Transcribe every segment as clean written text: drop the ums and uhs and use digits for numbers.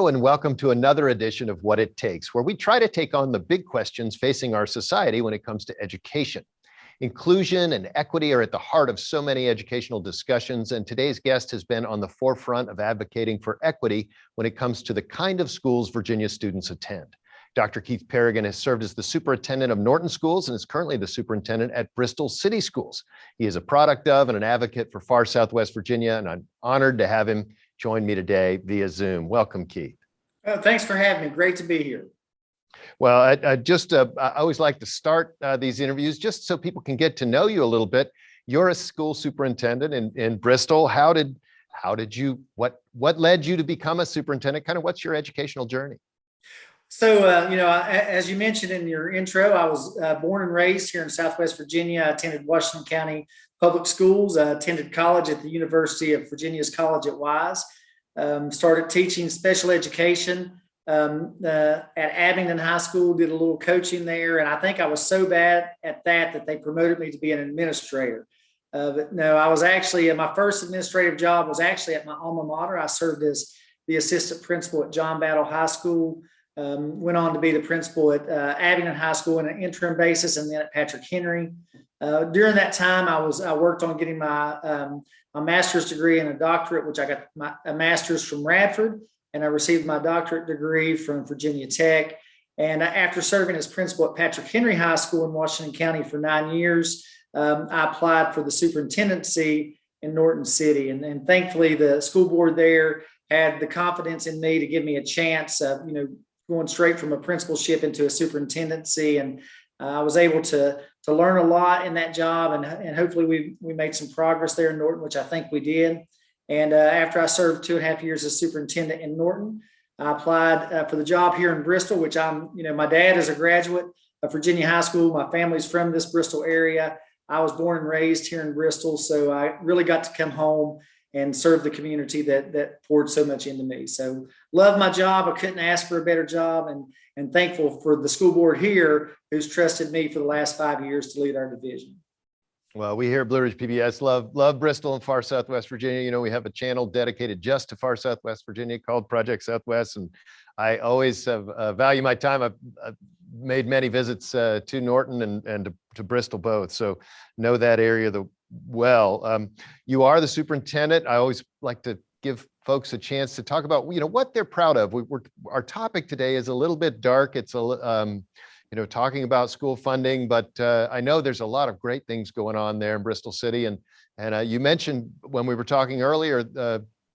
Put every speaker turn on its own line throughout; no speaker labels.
Hello, and welcome to another edition of What It Takes, where we try to take on the big questions facing our society when it comes to education. Inclusion and equity are at the heart of so many educational discussions, and today's guest has been on the forefront of advocating for equity when it comes to the kind of schools Virginia students attend. Dr. Keith Perrigan has served as the superintendent of Norton Schools and is currently the superintendent at Bristol City Schools. He is a product of and an advocate for far Southwest Virginia, and I'm honored to have him join me today via Zoom. Welcome, Keith.
Thanks for having me. Great to be here.
Well, I always like to start these interviews just so people can get to know you a little bit. You're a school superintendent in Bristol. What led you to become a superintendent? Kind of what's your educational journey?
So, as you mentioned in your intro, I was born and raised here in Southwest Virginia. I attended Washington County Public Schools. I attended college at the University of Virginia's College at Wise. Started teaching special education at Abingdon High School, did a little coaching there. And I think I was so bad at that they promoted me to be an administrator. But no, I was actually, my first administrative job was actually at my alma mater. I served as the assistant principal at John Battle High School. Went on to be the principal at Abingdon High School on an interim basis, and then at Patrick Henry. During that time, I worked on getting my master's degree and a doctorate, which I got a master's from Radford, and I received my doctorate degree from Virginia Tech. And after serving as principal at Patrick Henry High School in Washington County for 9 years, I applied for the superintendency in Norton City, and thankfully the school board there had the confidence in me to give me a chance of, going straight from a principalship into a superintendency. And I was able to learn a lot in that job, and hopefully we made some progress there in Norton, which I think we did. And after I served 2.5 years as superintendent in Norton, I applied for the job here in Bristol, which my dad is a graduate of Virginia High School. My family's from this Bristol area. I was born and raised here in Bristol, so I really got to come home and serve the community that poured so much into me. So love my job. I couldn't ask for a better job, and thankful for the school board here who's trusted me for the last 5 years to lead our division.
Well, we here at Blue Ridge PBS love Bristol and far Southwest Virginia. We have a channel dedicated just to far Southwest Virginia called Project Southwest, and I always have value my time. I've made many visits to Norton and to Bristol both, so know that area well. You are the superintendent. I always like to give folks a chance to talk about what they're proud of. Our topic today is a little bit dark. It's talking about school funding, but I know there's a lot of great things going on there in Bristol City. And you mentioned when we were talking earlier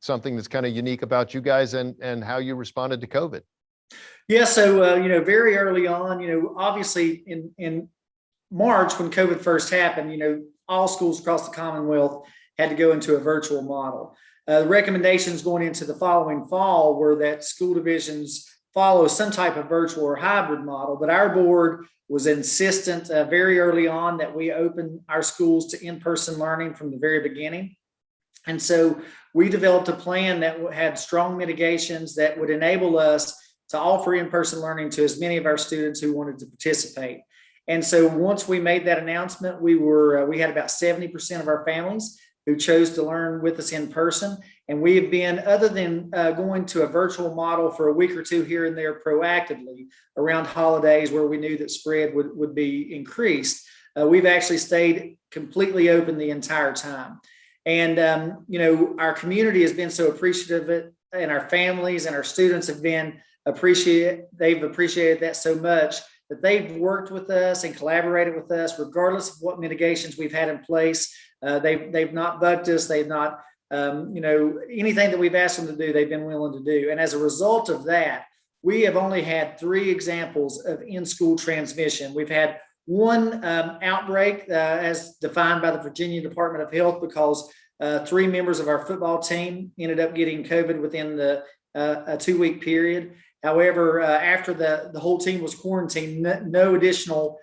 something that's kind of unique about you guys and how you responded to COVID.
Yeah, so very early on, obviously in March when COVID first happened, all schools across the Commonwealth had to go into a virtual model. The recommendations going into the following fall were that school divisions follow some type of virtual or hybrid model, but our board was insistent very early on that we open our schools to in-person learning from the very beginning. And so we developed a plan that had strong mitigations that would enable us to offer in-person learning to as many of our students who wanted to participate. And so once we made that announcement, we had about 70% of our families who chose to learn with us in person. And we have been, other than going to a virtual model for a week or two here and there proactively around holidays where we knew that spread would be increased, we've actually stayed completely open the entire time. And, our community has been so appreciative of it, and our families and our students have been they've appreciated that so much that they've worked with us and collaborated with us, regardless of what mitigations we've had in place. They've not bugged us. They've not, anything that we've asked them to do, they've been willing to do. And as a result of that, we have only had 3 examples of in-school transmission. We've had one outbreak as defined by the Virginia Department of Health because 3 members of our football team ended up getting COVID within a 2-week period. However, after the whole team was quarantined, no additional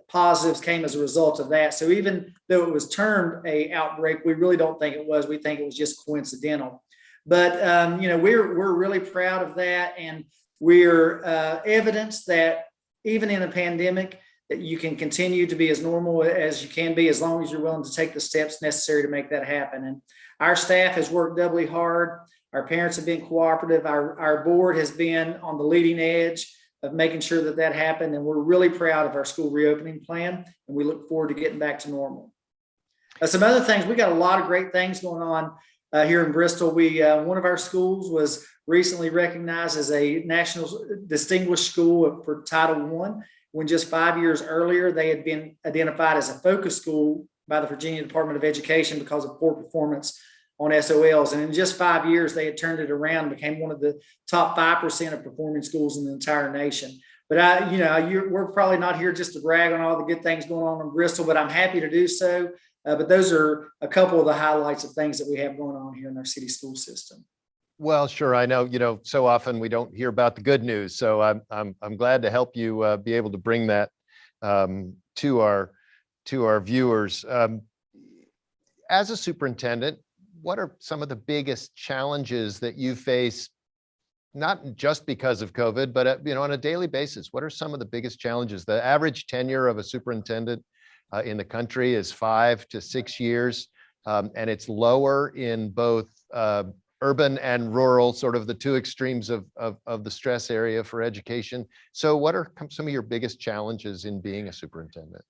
positives came as a result of that. So even though it was termed a outbreak, we really don't think it was. We think it was just coincidental. But we're really proud of that, and we're evidence that even in a pandemic, that you can continue to be as normal as you can be as long as you're willing to take the steps necessary to make that happen. And our staff has worked doubly hard. Our parents have been cooperative. Our board has been on the leading edge of making sure that that happened. And we're really proud of our school reopening plan. And we look forward to getting back to normal. Some other things, we got a lot of great things going on here in Bristol. One of our schools was recently recognized as a national distinguished school for Title I, when just 5 years earlier, they had been identified as a focus school by the Virginia Department of Education because of poor performance on SOLs. And in just 5 years, they had turned it around and became one of the top 5% of performing schools in the entire nation. But we're probably not here just to brag on all the good things going on in Bristol, but I'm happy to do so. But those are a couple of the highlights of things that we have going on here in our city school system.
Well, sure. I know, so often we don't hear about the good news. So I'm glad to help you be able to bring that to our viewers. As a superintendent, what are some of the biggest challenges that you face, not just because of COVID, but on a daily basis? What are some of the biggest challenges? The average tenure of a superintendent in the country is 5 to 6 years, and it's lower in both urban and rural, sort of the two extremes of the stress area for education. So what are some of your biggest challenges in being a superintendent?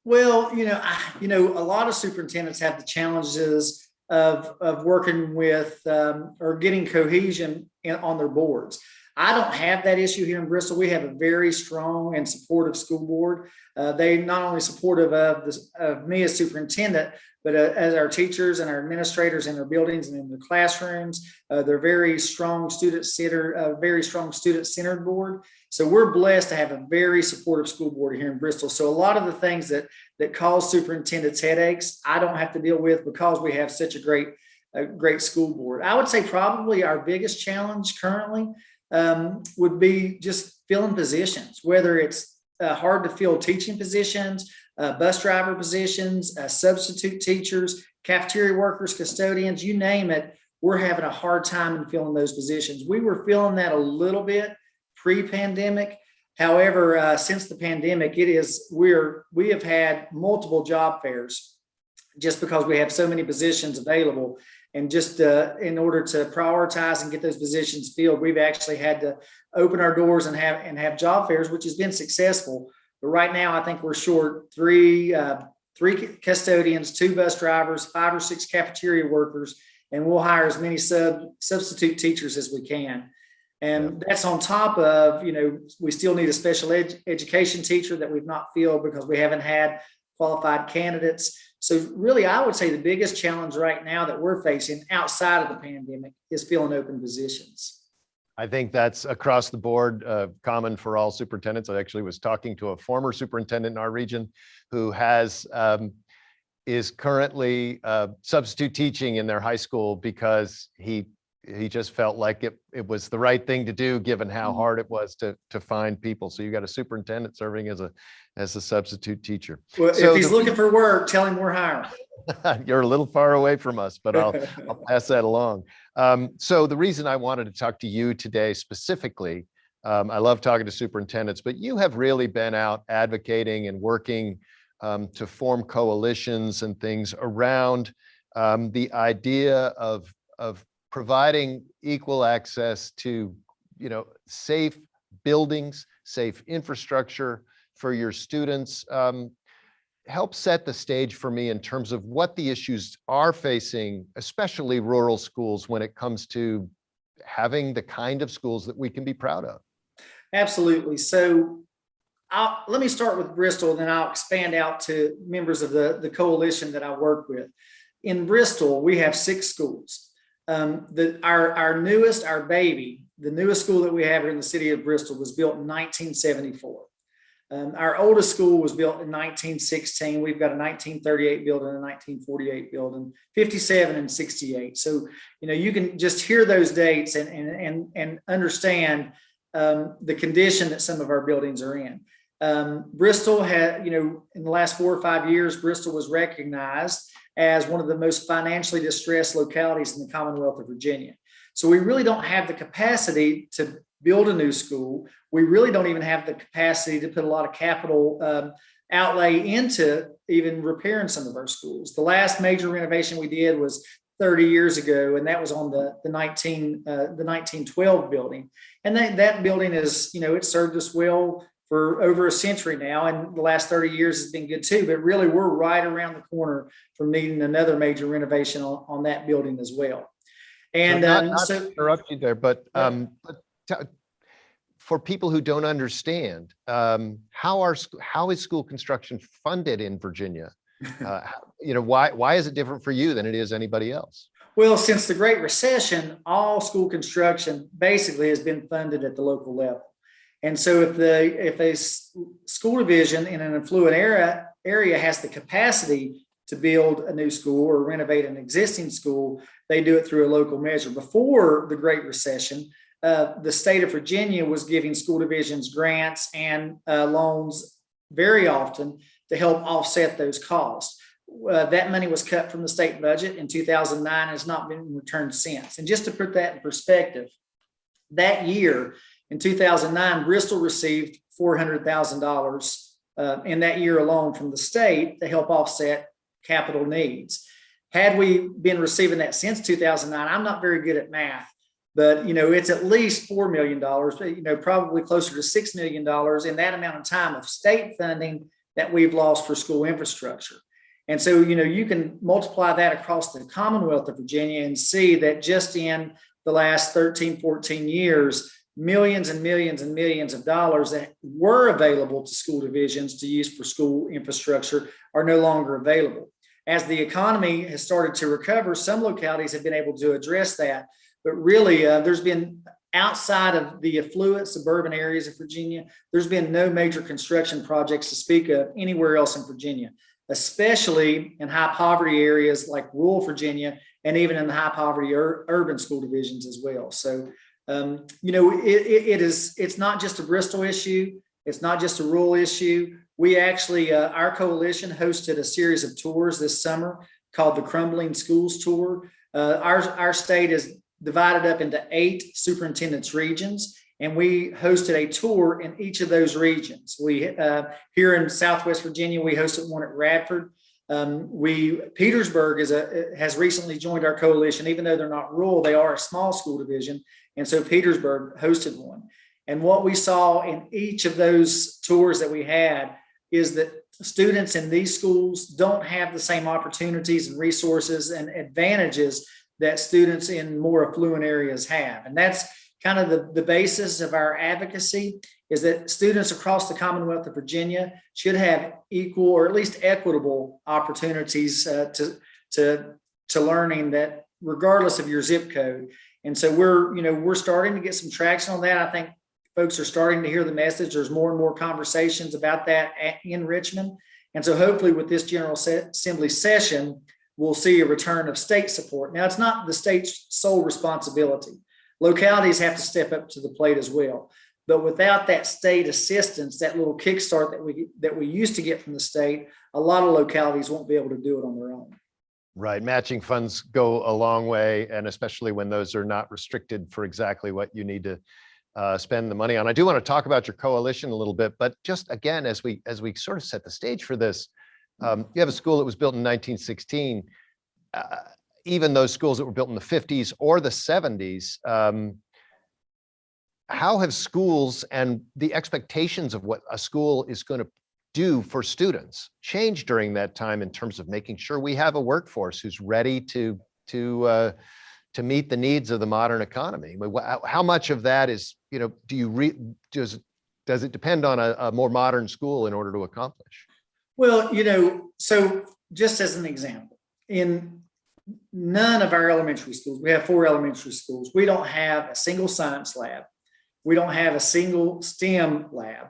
Well, a lot of superintendents have the challenges of working with or getting cohesion on their boards. I don't have that issue here in Bristol. We have a very strong and supportive school board. They not only supportive of me as superintendent, but as our teachers and our administrators in their buildings and in their classrooms. They're very strong student-centered board. So we're blessed to have a very supportive school board here in Bristol. So a lot of the things that cause superintendents headaches, I don't have to deal with because we have such a great school board. I would say probably our biggest challenge currently would be just filling positions, whether it's hard to fill teaching positions, bus driver positions, substitute teachers, cafeteria workers, custodians, you name it. We're having a hard time in filling those positions. We were filling that a little bit pre-pandemic. However, since the pandemic, we have had multiple job fairs just because we have so many positions available. And just in order to prioritize and get those positions filled, we've actually had to open our doors and have job fairs, which has been successful. But right now, I think we're short three custodians, 2 bus drivers, 5 or 6 cafeteria workers, and we'll hire as many substitute teachers as we can. And that's on top of, we still need a special education teacher that we've not filled because we haven't had qualified candidates. So really, I would say the biggest challenge right now that we're facing outside of the pandemic is filling open positions.
I think that's across the board, common for all superintendents. I actually was talking to a former superintendent in our region who is currently substitute teaching in their high school because he just felt like it was the right thing to do given how hard it was to find people. So you got a superintendent serving as a substitute teacher.
Well, so if he's looking for work, tell him we're hiring.
You're a little far away from us, but I'll pass that along. So the reason I wanted to talk to you today specifically, I love talking to superintendents, but you have really been out advocating and working to form coalitions and things around the idea of providing equal access to, safe buildings, safe infrastructure for your students. Help set the stage for me in terms of what the issues are facing, especially rural schools, when it comes to having the kind of schools that we can be proud of.
Absolutely. So let me start with Bristol, and then I'll expand out to members of the coalition that I work with. In Bristol, we have 6 schools. Our newest school that we have here in the city of Bristol was built in 1974. Our oldest school was built in 1916. We've got a 1938 building, a 1948 building, 57 and 68. So, you can just hear those dates and understand the condition that some of our buildings are in. Bristol had, in the last 4 or 5 years, Bristol was recognized as one of the most financially distressed localities in the Commonwealth of Virginia. So we really don't have the capacity to build a new school. We really don't even have the capacity to put a lot of capital outlay into even repairing some of our schools. The last major renovation we did was 30 years ago, and that was on the 1912 building. And that building is, it served us well for over a century now, and the last 30 years has been good too. But really, we're right around the corner from needing another major renovation on that building as well. And
not to interrupt you there, but for people who don't understand, how is school construction funded in Virginia? Why is it different for you than it is anybody else?
Well, since the Great Recession, all school construction basically has been funded at the local level. And so if a school division in an affluent area has the capacity to build a new school or renovate an existing school, they do it through a local measure. Before the Great Recession, the state of Virginia was giving school divisions grants and loans very often to help offset those costs. That money was cut from the state budget in 2009 and has not been returned since. And just to put that in perspective, that year in 2009, Bristol received $400,000 in that year alone from the state to help offset capital needs. Had we been receiving that since 2009, I'm not very good at math, but it's at least $4 million, probably closer to $6 million in that amount of time of state funding that we've lost for school infrastructure. And so, you can multiply that across the Commonwealth of Virginia and see that just in the last 13, 14 years, millions and millions and millions of dollars that were available to school divisions to use for school infrastructure are no longer available. As the economy has started to recover, some localities have been able to address that. But really, there's been, outside of the affluent suburban areas of Virginia, there's been no major construction projects to speak of anywhere else in Virginia, especially in high poverty areas like rural Virginia, and even in the high poverty urban school divisions as well. So, it's not just a Bristol issue. It's not just a rural issue. We actually, our coalition hosted a series of tours this summer called the Crumbling Schools Tour. Our state is divided up into 8 superintendents regions, and we hosted a tour in each of those regions. We here in Southwest Virginia, we hosted one at Radford. Petersburg has recently joined our coalition. Even though they're not rural, they are a small school division, and so Petersburg hosted one. And what we saw in each of those tours that we had is that students in these schools don't have the same opportunities and resources and advantages that students in more affluent areas have. And that's kind of the basis of our advocacy, is that students across the Commonwealth of Virginia should have equal or at least equitable opportunities to learning, that regardless of your zip code. And so we're starting to get some traction on that. I think folks are starting to hear the message. There's more and more conversations about that in Richmond. And so hopefully with this General Assembly session, we'll see a return of state support. Now, it's not the state's sole responsibility. Localities have to step up to the plate as well. But without that state assistance, that little kickstart that we used to get from the state, a lot of localities won't be able to do it on their own.
Right. Matching funds go a long way, and especially when those are not restricted for exactly what you need to spend the money on. I do want to talk about your coalition a little bit, but just again, as we sort of set the stage for this, you have a school that was built in 1916. Even those schools that were built in the 50s or the 70s, how have schools and the expectations of what a school is going to do for students changed during that time in terms of making sure we have a workforce who's ready to meet the needs of the modern economy? How much of that is, does it depend on a more modern school in order to accomplish?
Well, so just as an example, in none of our elementary schools, we have 4 elementary schools, we don't have a single science lab. We don't have a single STEM lab.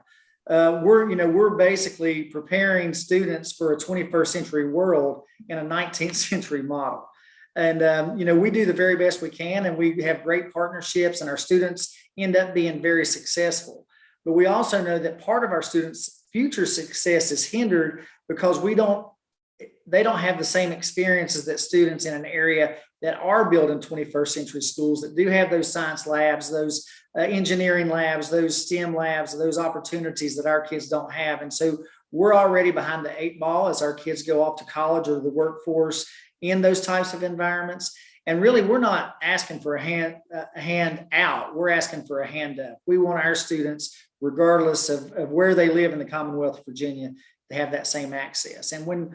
We're basically preparing students for a 21st century world in a 19th century model. And, we do the very best we can, and we have great partnerships, and our students end up being very successful. But we also know that part of our students' future success is hindered because they don't have the same experiences that students in an area that are built in 21st century schools that do have those science labs, those engineering labs, those STEM labs, those opportunities that our kids don't have. And so we're already behind the 8 ball as our kids go off to college or the workforce in those types of environments. And really, we're not asking for a hand out. We're asking for a hand up. We want our students, regardless of where they live in the Commonwealth of Virginia, to have that same access. And when,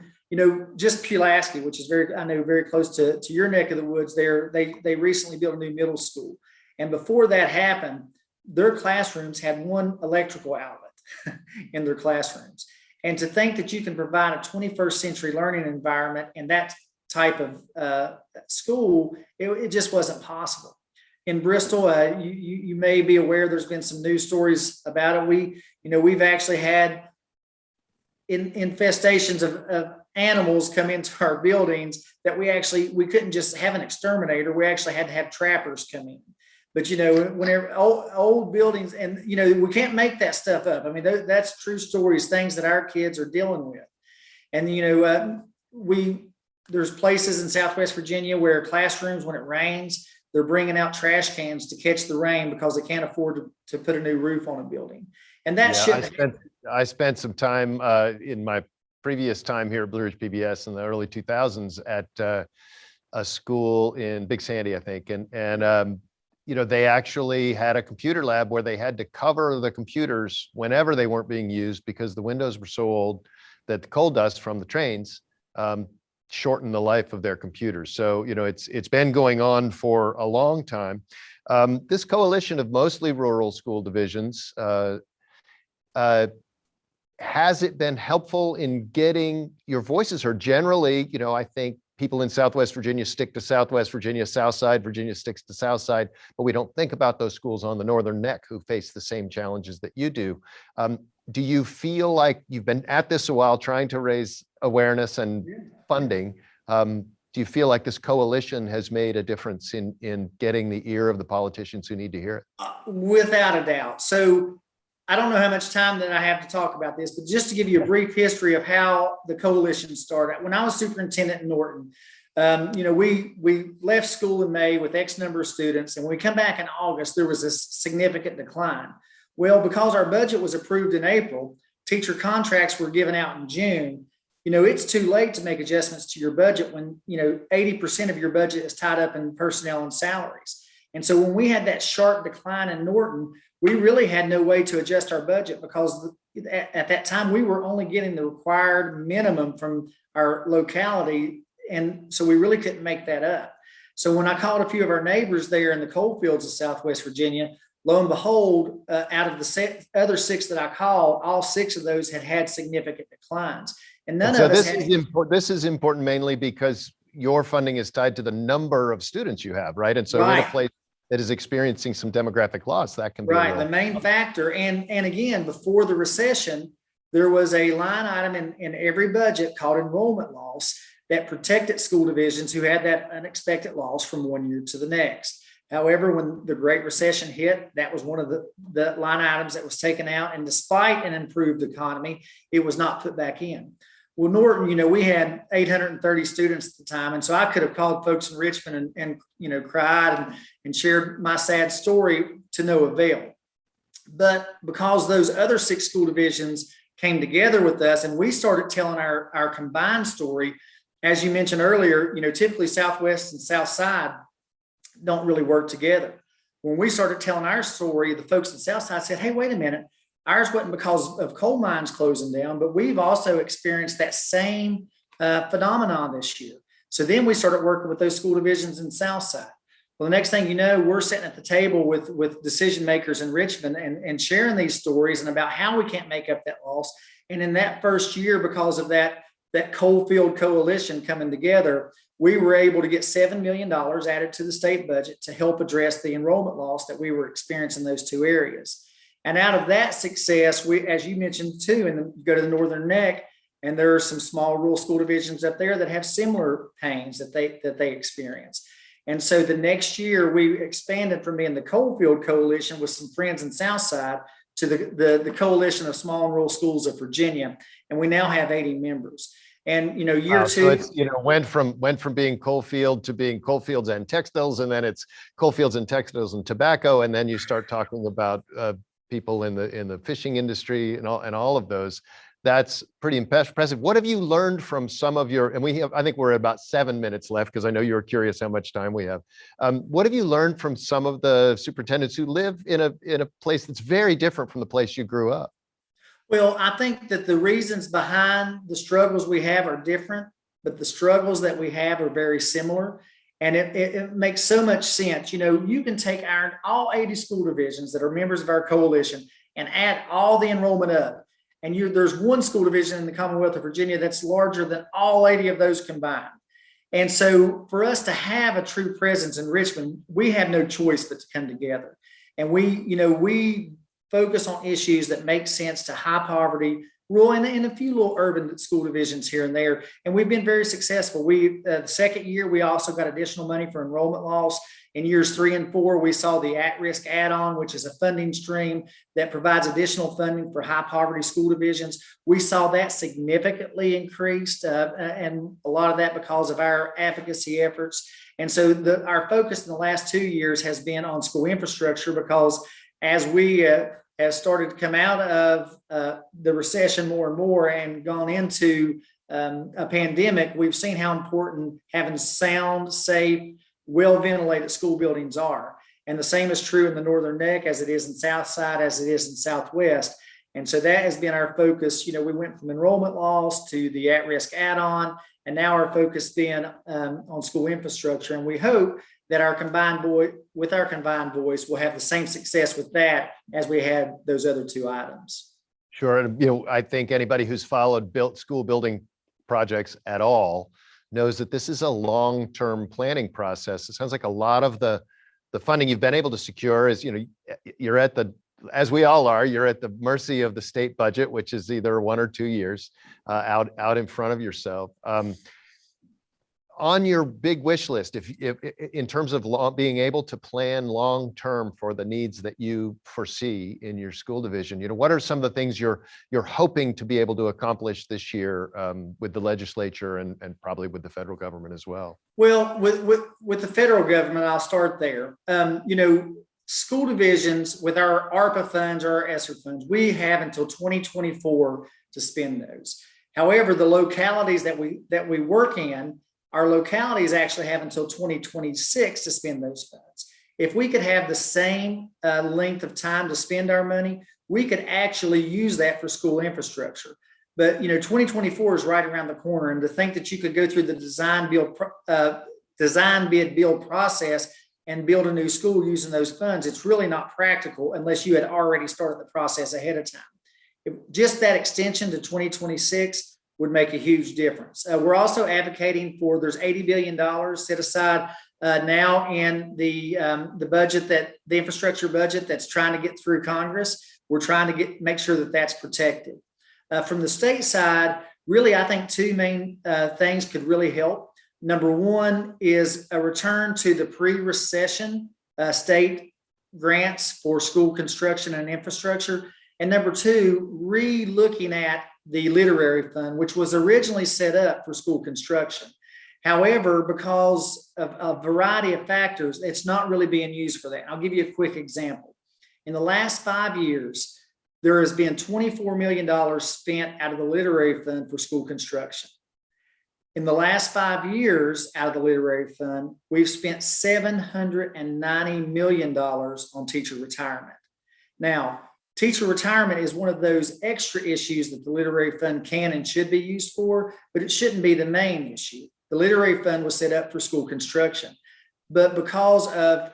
just Pulaski, which is I know very close to your neck of the woods there, they recently built a new middle school. And before that happened, their classrooms had one electrical outlet in their classrooms. And to think that you can provide a 21st century learning environment in that type of school, it just wasn't possible. In Bristol, you may be aware, there's been some news stories about it. We've actually had infestations of animals come into our buildings that we couldn't just have an exterminator. We actually had to have trappers come in. But, whenever old buildings, and, we can't make that stuff up. I mean, that's true stories, things that our kids are dealing with. And, there's places in Southwest Virginia where classrooms, when it rains, they're bringing out trash cans to catch the rain because they can't afford to put a new roof on a building. And that
I spent some time in my previous time here at Blue Ridge PBS in the early 2000s at a school in Big Sandy, I think. And they actually had a computer lab where they had to cover the computers whenever they weren't being used because the windows were so old that the coal dust from the trains shortened the life of their computers. So, it's been going on for a long time. This coalition of mostly rural school divisions, has it been helpful in getting your voices heard? Generally, I think people in Southwest Virginia stick to Southwest Virginia, Southside Virginia sticks to Southside, but we don't think about those schools on the Northern Neck who face the same challenges that you do. Do you feel like you've been at this a while trying to raise awareness and funding? Do you feel like this coalition has made a difference in getting the ear of the politicians who need to hear it?
Without a doubt. So I don't know how much time that I have to talk about this, but just to give you a brief history of how the coalition started. When I was superintendent in Norton, we left school in May with X number of students, and when we come back in August, there was a significant decline. Well, because our budget was approved in April, teacher contracts were given out in June. It's too late to make adjustments to your budget when 80% of your budget is tied up in personnel and salaries. And so when we had that sharp decline in Norton, we really had no way to adjust our budget because at that time we were only getting the required minimum from our locality. And so we really couldn't make that up. So when I called a few of our neighbors there in the coal fields of Southwest Virginia, lo and behold, out of the other 6 that I called, all 6 of those had significant declines. And none of us
this is important mainly because your funding is tied to the number of students you have, right? And so in a place that is experiencing some demographic loss, that can be
the main factor. And again, before the recession, there was a line item in every budget called enrollment loss that protected school divisions who had that unexpected loss from one year to the next. However, when the Great Recession hit, that was one of the line items that was taken out. And despite an improved economy, it was not put back in. Well, Norton, we had 830 students at the time. And so I could have called folks in Richmond and cried and shared my sad story to no avail. But because those other 6 school divisions came together with us and we started telling our combined story, as you mentioned earlier, typically Southwest and Southside don't really work together. When we started telling our story, the folks at Southside said, hey, wait a minute. Ours wasn't because of coal mines closing down, but we've also experienced that same phenomenon this year. So then we started working with those school divisions in Southside. Well, the next thing you know, we're sitting at the table with decision makers in Richmond and sharing these stories and about how we can't make up that loss. And in that first year, because of that coal field coalition coming together, we were able to get $7 million added to the state budget to help address the enrollment loss that we were experiencing in those 2 areas. And out of that success, we, as you mentioned too, and you go to the Northern Neck, and there are some small rural school divisions up there that have similar pains that they experience. And so the next year, we expanded from being the Coalfield Coalition with some friends in Southside to the Coalition of Small and Rural Schools of Virginia, and we now have 80 members. And year 2,
so it's went from being coalfield to being coalfields and textiles, and then it's coalfields and textiles and tobacco, and then you start talking about people in the fishing industry and all of those. That's pretty impressive. What have you learned from some of your, and I think we're at about 7 minutes left because I know you're curious how much time we have. What have you learned from some of the superintendents who live in a place that's very different from the place you grew up?
Well, I think that the reasons behind the struggles we have are different, but the struggles that we have are very similar. And it makes so much sense. You can take all 80 school divisions that are members of our coalition and add all the enrollment up. And there's one school division in the Commonwealth of Virginia that's larger than all 80 of those combined. And so for us to have a true presence in Richmond, we have no choice but to come together. And we focus on issues that make sense to high poverty, rural, and a few little urban school divisions here and there. And we've been very successful. The second year, we also got additional money for enrollment loss. In years 3 and 4, we saw the at-risk add-on, which is a funding stream that provides additional funding for high poverty school divisions. We saw that significantly increased, and a lot of that because of our advocacy efforts. And so our focus in the last 2 years has been on school infrastructure, because as we have started to come out of the recession more and more and gone into a pandemic, we've seen how important having sound, safe, well-ventilated school buildings are. And the same is true in the Northern Neck as it is in Southside, as it is in Southwest. And so that has been our focus. We went from enrollment loss to the at-risk add-on, and now our focus being on school infrastructure. And we hope that our combined voice will have the same success with that as we had those other 2 items.
Sure. And, I think anybody who's followed school building projects at all knows that this is a long-term planning process. It sounds like a lot of the funding you've been able to secure is, you're at as we all are, you're at the mercy of the state budget, which is either 1 or 2 years out in front of yourself. On your big wish list, if in terms of being able to plan long-term for the needs that you foresee in your school division, what are some of the things you're hoping to be able to accomplish this year with the legislature and probably with the federal government as well?
Well, with the federal government, I'll start there. School divisions with our ARPA funds or our ESSER funds, we have until 2024 to spend those. However, the localities that we work in, our localities actually have until 2026 to spend those funds. If we could have the same length of time to spend our money, we could actually use that for school infrastructure. But 2024 is right around the corner, and to think that you could go through the design bid build process and build a new school using those funds, it's really not practical unless you had already started the process ahead of time. Just that extension to 2026 would make a huge difference. We're also advocating for, there's $80 billion set aside now in the budget, the infrastructure budget that's trying to get through Congress. We're trying to make sure that that's protected. From the state side, really, I think 2 main things could really help. Number 1 is a return to the pre-recession state grants for school construction and infrastructure. And number 2, re-looking at the literary fund, which was originally set up for school construction. However, because of a variety of factors, it's not really being used for that. I'll give you a quick example. In the last 5 years, there has been $24 million spent out of the literary fund for school construction. In the last 5 years out of the literary fund, we've spent $790 million on teacher retirement. Now, teacher retirement is one of those extra issues that the literary fund can and should be used for, but it shouldn't be the main issue. The literary fund was set up for school construction, but because of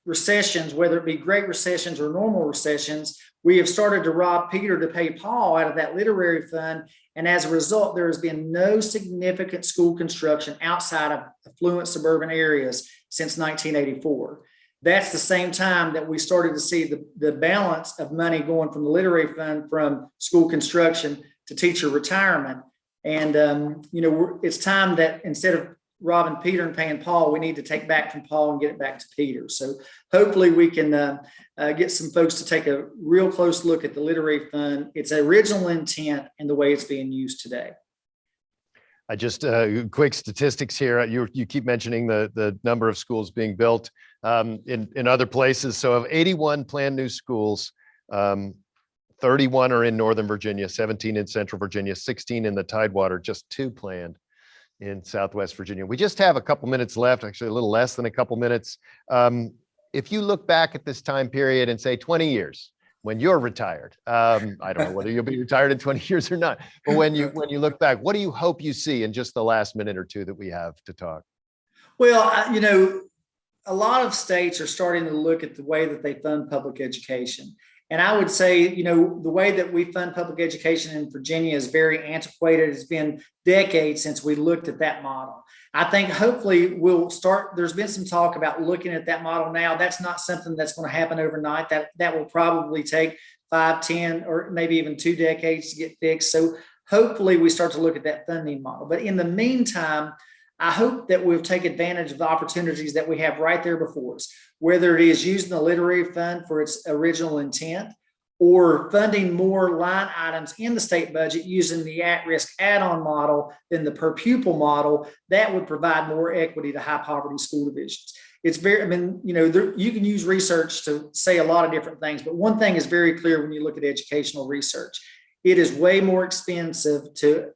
recessions, whether it be great recessions or normal recessions, we have started to rob Peter to pay Paul out of that literary fund. And as a result, there has been no significant school construction outside of affluent suburban areas since 1984. That's the same time that we started to see the balance of money going from the literary fund from school construction to teacher retirement. And, it's time that instead of robbing Peter and paying Paul, we need to take back from Paul and get it back to Peter. So hopefully we can get some folks to take a real close look at the literary fund, its original intent, and the way it's being used today.
I just quick statistics here. You keep mentioning the number of schools being built in other places. So of 81 planned new schools, 31 are in Northern Virginia, 17 in Central Virginia, 16 in the Tidewater, just 2 planned in Southwest Virginia. We just have a couple minutes left, actually a little less than a couple minutes. If you look back at this time period and say 20 years, when you're retired, I don't know whether you'll be retired in 20 years or not, but when you look back, what do you hope you see in just the last minute or two that we have to talk?
Well, a lot of states are starting to look at the way that they fund public education. And I would say, the way that we fund public education in Virginia is very antiquated. It's been decades since we looked at that model. I think hopefully there's been some talk about looking at that model now. That's not something that's going to happen overnight. That will probably take 5, 10, or maybe even 2 decades to get fixed. So hopefully we start to look at that funding model. But in the meantime, I hope that we'll take advantage of the opportunities that we have right there before us, whether it is using the literary fund for its original intent or funding more line items in the state budget using the at-risk add-on model than the per pupil model. That would provide more equity to high poverty school divisions. It's very, you can use research to say a lot of different things, but one thing is very clear when you look at educational research. It is way more expensive to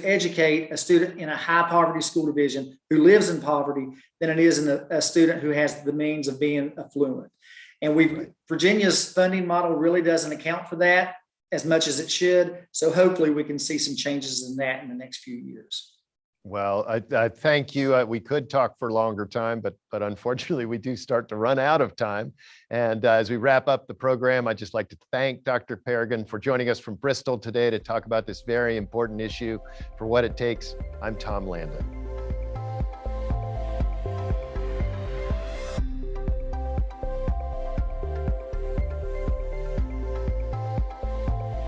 educate a student in a high poverty school division who lives in poverty than it is in a student who has the means of being affluent. And Virginia's funding model really doesn't account for that as much as it should. So hopefully we can see some changes in that in the next few years.
Well, I thank you. We could talk for a longer time, but unfortunately we do start to run out of time. And as we wrap up the program, I'd just like to thank Dr. Perrigan for joining us from Bristol today to talk about this very important issue. For What It Takes, I'm Tom Landon.